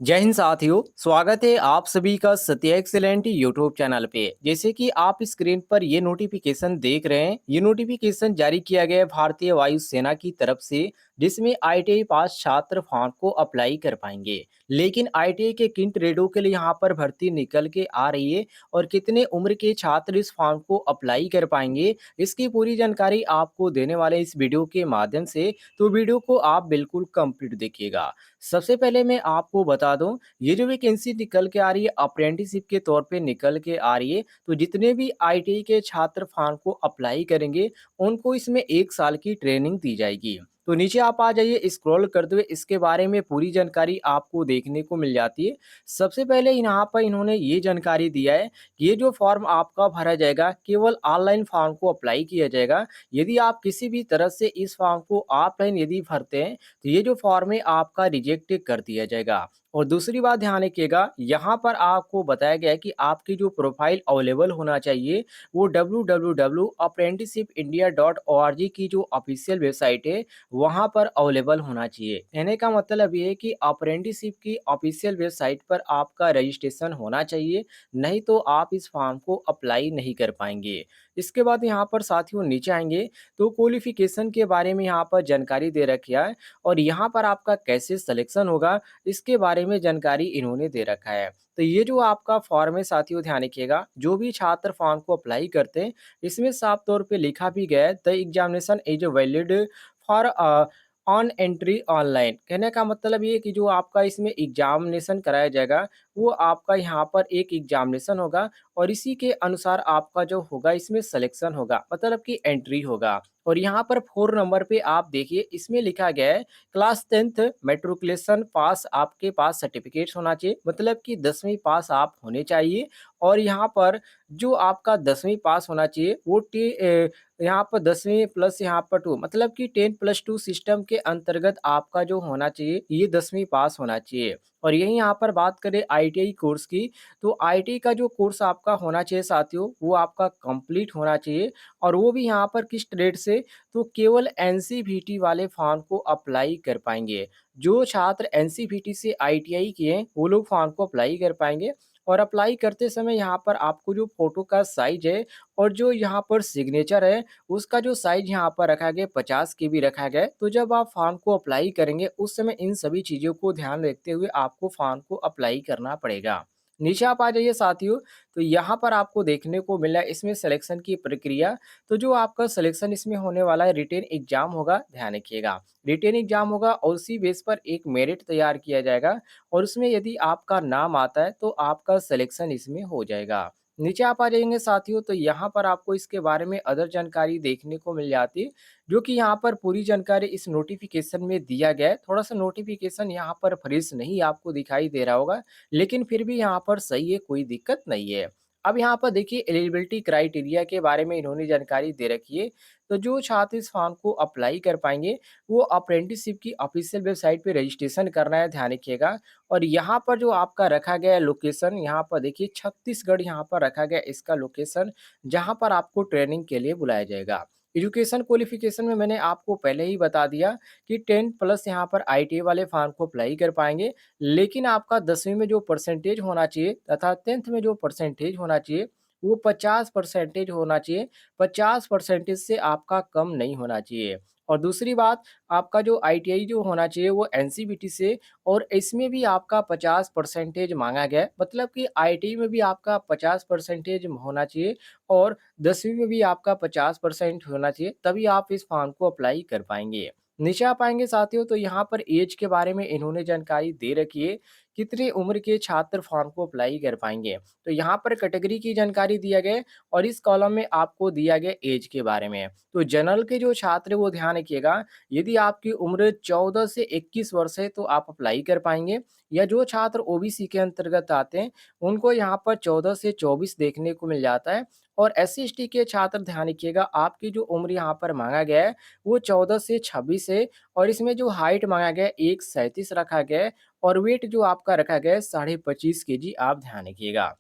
जय हिंद साथियों, स्वागत है आप सभी का सत्य एक्सीलेंट यूट्यूब चैनल पे। जैसे कि आप स्क्रीन पर ये नोटिफिकेशन देख रहे हैं, ये नोटिफिकेशन जारी किया गया है भारतीय वायु सेना की तरफ से, जिसमें आईटीआई पास छात्र फॉर्म को अप्लाई कर पाएंगे। लेकिन आईटीआई के किन ट्रेडों के लिए यहाँ पर भर्ती निकल के आ रही है और कितने उम्र के छात्र इस फॉर्म को अप्लाई कर पाएंगे, इसकी पूरी जानकारी आपको देने वाले इस वीडियो के माध्यम से। तो वीडियो को आप बिल्कुल कंप्लीट देखिएगा। सबसे पहले मैं आपको बता दूं, ये जो वैकेंसी निकल के आ रही है अप्रेंटिसशिप के तौर पे निकल के आ रही है। तो जितने भी आईटीआई के छात्र फॉर्म को अप्लाई करेंगे, उनको इसमें 1 साल की ट्रेनिंग दी जाएगी। तो नीचे आप आ जाइए, स्क्रॉल करते हुए इसके बारे में पूरी जानकारी आपको देखने को मिल जाती है। सबसे पहले यहाँ पर इन्होंने ये जानकारी दिया है कि ये जो फॉर्म आपका भरा जाएगा, केवल ऑनलाइन फॉर्म को अप्लाई किया जाएगा। यदि आप किसी भी तरह से इस फॉर्म को ऑफलाइन यदि भरते हैं, तो ये जो फॉर्म है आपका रिजेक्ट कर दिया जाएगा। और दूसरी बात ध्यान रखिएगा, यहाँ पर आपको बताया गया है कि आपकी जो प्रोफाइल अवेलेबल होना चाहिए, वो www.apprenticeshipindia.org की जो ऑफिशियल वेबसाइट है, वहाँ पर अवेलेबल होना चाहिए। कहने का मतलब ये है कि अप्रेंटिसशिप की ऑफिशियल वेबसाइट पर आपका रजिस्ट्रेशन होना चाहिए, नहीं तो आप इस फॉर्म को अप्लाई नहीं कर पाएंगे। इसके बाद यहाँ पर साथियों नीचे आएंगे, तो क्वालिफिकेशन के बारे में यहाँ पर जानकारी दे रखी है, और यहाँ पर आपका कैसे सिलेक्शन होगा, इसके बारे में जानकारी इन्होंने दे रखा है। तो ये जो आपका फॉर्म है साथियों, ध्यान रखिएगा, जो भी छात्र फॉर्म को अप्लाई करते हैं, इसमें साफ तौर पे लिखा भी गया है, the examination is valid for on entry online. कहने का मतलब ये है कि जो आपका इसमें एग्जामिनेशन कराया जाएगा, वो आपका यहाँ पर एक एग्जामिनेशन होगा, और इसी के अनुसार आपका जो होगा इसमें सिलेक्शन होगा, मतलब कि एंट्री होगा। और यहाँ पर 4 नंबर पे आप देखिए, इसमें लिखा गया है क्लास 10th मैट्रिकुलेशन पास, आपके पास सर्टिफिकेट होना चाहिए, मतलब कि 10वीं पास आप होने चाहिए। और यहाँ पर जो आपका 10वीं पास होना चाहिए, वो यहाँ पर 10वीं प्लस यहाँ पर 2, मतलब कि 10+2 सिस्टम के अंतर्गत आपका जो होना चाहिए, ये 10वीं पास होना चाहिए। और यही यहाँ पर बात करें आईटीआई कोर्स की, तो आईटीआई का जो कोर्स आपका होना चाहिए साथियों, वो आपका कंप्लीट होना चाहिए। और वो भी यहाँ पर किस ट्रेड से, तो केवल एनसीवीटी वाले फॉर्म को अप्लाई कर पाएंगे। जो छात्र एनसीवीटी से आईटीआई किए हैं, वो लोग फॉर्म को अप्लाई कर पाएंगे। और अप्लाई करते समय यहाँ पर आपको जो फोटो का साइज है, और जो यहाँ पर सिग्नेचर है, उसका जो साइज यहाँ पर रखा गया 50 KB रखा गया है। तो जब आप फॉर्म को अप्लाई करेंगे, उस समय इन सभी चीज़ों को ध्यान रखते हुए आपको फॉर्म को अप्लाई करना पड़ेगा। नीचे आप आ जाइए साथियों, तो यहाँ पर आपको देखने को मिला है इसमें सिलेक्शन की प्रक्रिया। तो जो आपका सिलेक्शन इसमें होने वाला है, रिटेन एग्जाम होगा, ध्यान रखिएगा। रिटेन एग्जाम होगा और उसी बेस पर एक मेरिट तैयार किया जाएगा, और उसमें यदि आपका नाम आता है, तो आपका सिलेक्शन इसमें हो जाएगा। नीचे आप आ जाएंगे साथियों, तो यहाँ पर आपको इसके बारे में अदर जानकारी देखने को मिल जाती है, जो कि यहाँ पर पूरी जानकारी इस नोटिफिकेशन में दिया गया है। थोड़ा सा नोटिफिकेशन यहाँ पर फ्रेश नहीं आपको दिखाई दे रहा होगा, लेकिन फिर भी यहाँ पर सही है, कोई दिक्कत नहीं है। अब यहाँ पर देखिए, एलिजिबिलिटी क्राइटेरिया के बारे में इन्होंने जानकारी दे रखी है। तो जो छात्र इस फॉर्म को अप्लाई कर पाएंगे, वो अप्रेंटिसशिप की ऑफिशियल वेबसाइट पे रजिस्ट्रेशन करना है, ध्यान रखिएगा। और यहाँ पर जो आपका रखा गया है लोकेशन, यहाँ पर देखिए छत्तीसगढ़ यहाँ पर रखा गया है इसका लोकेशन, जहाँ पर आपको ट्रेनिंग के लिए बुलाया जाएगा। एजुकेशन क्वालिफिकेशन में मैंने आपको पहले ही बता दिया कि 10+ यहाँ पर आईटीआई वाले फॉर्म को अप्लाई कर पाएंगे। लेकिन आपका 10वीं में जो परसेंटेज होना चाहिए, तथा 10th में जो परसेंटेज होना चाहिए, वो 50% होना चाहिए। 50% से आपका कम नहीं होना चाहिए। और दूसरी बात, आपका जो आईटीआई जो होना चाहिए, वो एनसीवीटी से, और इसमें भी आपका 50% मांगा गया है, मतलब कि आईटीआई में भी आपका 50% होना चाहिए, और 10वीं में भी आपका 50% होना चाहिए, तभी आप इस फॉर्म को अप्लाई कर पाएंगे। नीचे आ पाएंगे साथियों, तो यहाँ पर एज के बारे में इन्होंने जानकारी दे रखी है, कितनी उम्र के छात्र फॉर्म को अप्लाई कर पाएंगे। तो यहाँ पर कैटेगरी की जानकारी दिया गया है, और इस कॉलम में आपको दिया गया एज के बारे में। तो जनरल के जो छात्र, वो ध्यान रखिएगा, यदि आपकी उम्र 14 से 21 वर्ष है, तो आप अप्लाई कर पाएंगे। या जो छात्र ओबीसी के अंतर्गत आते हैं, उनको यहाँ पर 14 से 24 देखने को मिल जाता है। और SC/ST के छात्र, ध्यान रखिएगा, आपकी जो उम्र यहाँ पर मांगा गया है, वो 14 से 26 है। और इसमें जो हाइट मांगा गया है, 1.37 रखा गया है। और वेट जो आपका रखा गया है 25.5 kg, आप ध्यान रखिएगा।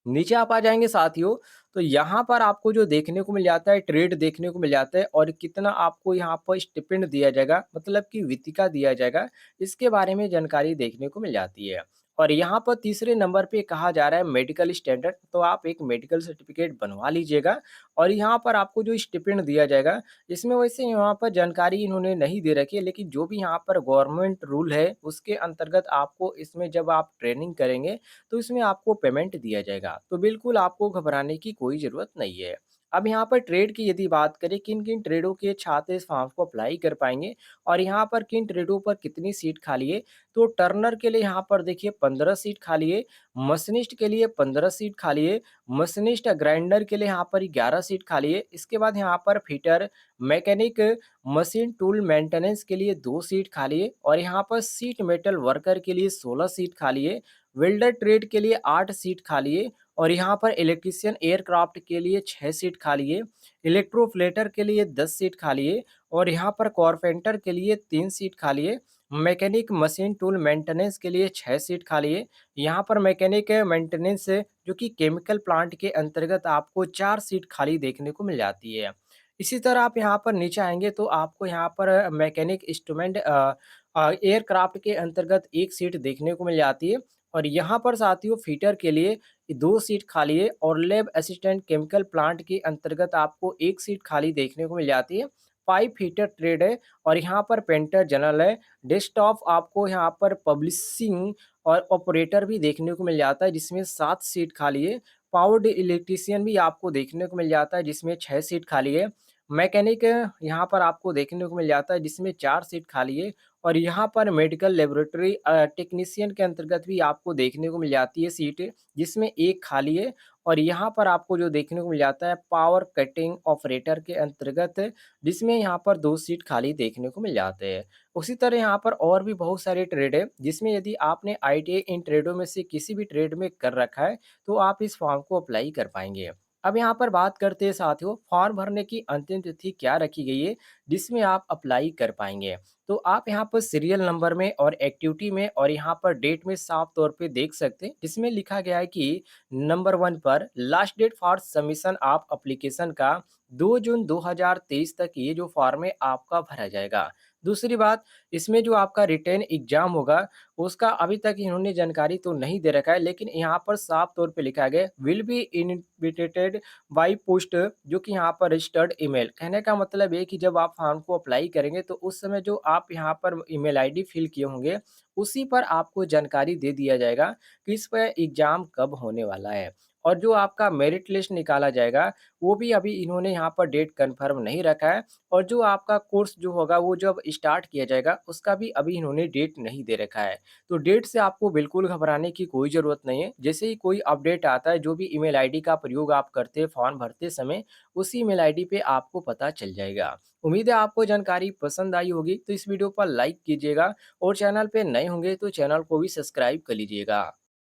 नीचे आप आ जाएँगे साथियों, तो यहाँ पर आपको जो देखने को मिल जाता है, ट्रेड देखने को मिल जाता है और कितना आपको यहाँ पर स्टिपेंड दिया जाएगा, मतलब कि वित्तिका दिया जाएगा, इसके बारे में जानकारी देखने को मिल जाती है। और यहाँ पर तीसरे नंबर पे कहा जा रहा है मेडिकल स्टैंडर्ड, तो आप एक मेडिकल सर्टिफिकेट बनवा लीजिएगा और यहाँ पर आपको जो स्टिपेंड दिया जाएगा, इसमें वैसे यहाँ पर जानकारी इन्होंने नहीं दे रखी है, लेकिन जो भी यहाँ पर गवर्नमेंट रूल है, उसके अंतर्गत आपको इसमें जब आप ट्रेनिंग करेंगे, तो इसमें आपको पेमेंट दिया जाएगा। तो बिल्कुल आपको घबराने की कोई ज़रूरत नहीं है। अब यहाँ पर ट्रेड की यदि बात करें, किन-किन ट्रेडों के छात्र इस फॉर्म को अप्लाई कर पाएँगे और यहाँ पर किन ट्रेडों पर कितनी सीट खाली है, तो टर्नर के लिए यहाँ पर देखिए 15 सीट खाली है, मशीनिस्ट के लिए 15 सीट खाली है, मशीनिस्ट ग्राइंडर के लिए यहाँ पर 11 सीट खाली है। इसके बाद यहाँ पर fitter, mechanic, machine tool maintenance के लिए 2 सीट खाली है और यहाँ पर शीट मेटल वर्कर के लिए 16 सीट खाली है, वेल्डर ट्रेड के लिए 8 सीट खाली है और यहाँ पर इलेक्ट्रीशियन एयरक्राफ्ट के लिए 6 सीट खाली है, इलेक्ट्रोप्लेटर के लिए 10 सीट खाली है और यहाँ पर कारपेंटर के लिए 3 सीट खाली है, मैकेनिक मशीन टूल मेंटेनेंस के लिए 6 सीट खाली है। यहाँ पर मैकेनिक मेंटेनेंस जो कि केमिकल प्लांट के अंतर्गत आपको 4 सीट खाली देखने को मिल जाती है। इसी तरह आप यहाँ पर नीचे आएँगे तो आपको यहाँ पर मैकेनिक इंस्ट्रूमेंट एयरक्राफ्ट के अंतर्गत 1 सीट देखने को मिल जाती है और यहाँ पर साथियों फीटर के लिए 2 सीट खाली है और लैब असिस्टेंट केमिकल प्लांट के अंतर्गत आपको 1 सीट खाली देखने को मिल जाती है। पाइप फिटर ट्रेड है और यहाँ पर पेंटर जनरल है। डेस्कटॉप आपको यहाँ पर पब्लिशिंग और ऑपरेटर भी देखने को मिल जाता है जिसमें 7 सीट खाली है। पावर्ड इलेक्ट्रीशियन भी आपको देखने को मिल जाता है जिसमें 6 सीट खाली है। मैकेनिक यहाँ पर आपको देखने को मिल जाता है जिसमें 4 सीट खाली है और यहाँ पर मेडिकल लैबोरेटरी टेक्नीशियन के अंतर्गत भी आपको देखने को मिल जाती है सीट, जिसमें 1 खाली है और यहाँ पर आपको जो देखने को मिल जाता है पावर कटिंग ऑपरेटर के अंतर्गत, जिसमें यहाँ पर 2 सीट खाली देखने को मिल जाते हैं। उसी तरह यहाँ पर और भी बहुत सारे ट्रेड है, जिसमें यदि आपने आईटीआई इन ट्रेडों में से किसी भी ट्रेड में कर रखा है, तो आप इस फॉर्म को अप्लाई कर पाएँगे। अब यहाँ पर बात करते हैं साथियों, फॉर्म भरने की अंतिम तिथि क्या रखी गई है, जिसमें आप अप्लाई कर पाएँगे। तो आप यहाँ पर सीरियल नंबर में और एक्टिविटी में और यहाँ पर डेट में साफ तौर पे देख सकते हैं, जिसमें लिखा गया है कि नंबर 1 पर last date for submission of application का 2 जून 2023 तक ये जो फॉर्म है आपका भरा जाएगा। दूसरी बात, इसमें जो आपका रिटेन एग्ज़ाम होगा, उसका अभी तक इन्होंने जानकारी तो नहीं दे रखा है, लेकिन यहाँ पर साफ तौर पे लिखा गया है, विल बी इनविटेड बाय पोस्ट, जो कि यहाँ पर रजिस्टर्ड ईमेल। कहने का मतलब ये है कि जब आप फॉर्म को अप्लाई करेंगे तो उस समय जो आप यहाँ पर ईमेल आईडी फिल किए होंगे, उसी पर आपको जानकारी दे दिया जाएगा कि इस पे एग्ज़ाम कब होने वाला है। और जो आपका मेरिट लिस्ट निकाला जाएगा, वो भी अभी इन्होंने यहाँ पर डेट कन्फर्म नहीं रखा है और जो आपका कोर्स जो होगा वो जब स्टार्ट किया जाएगा, उसका भी अभी इन्होंने डेट नहीं दे रखा है। तो डेट से आपको बिल्कुल घबराने की कोई ज़रूरत नहीं है। जैसे ही कोई अपडेट आता है, जो भी ईमेल आईडी का प्रयोग आप करते हैं फॉर्म भरते समय, उसी ईमेल आईडी पे आपको पता चल जाएगा। उम्मीद है आपको जानकारी पसंद आई होगी, तो इस वीडियो पर लाइक कीजिएगा और चैनल पे नए होंगे तो चैनल को भी सब्सक्राइब कर लीजिएगा।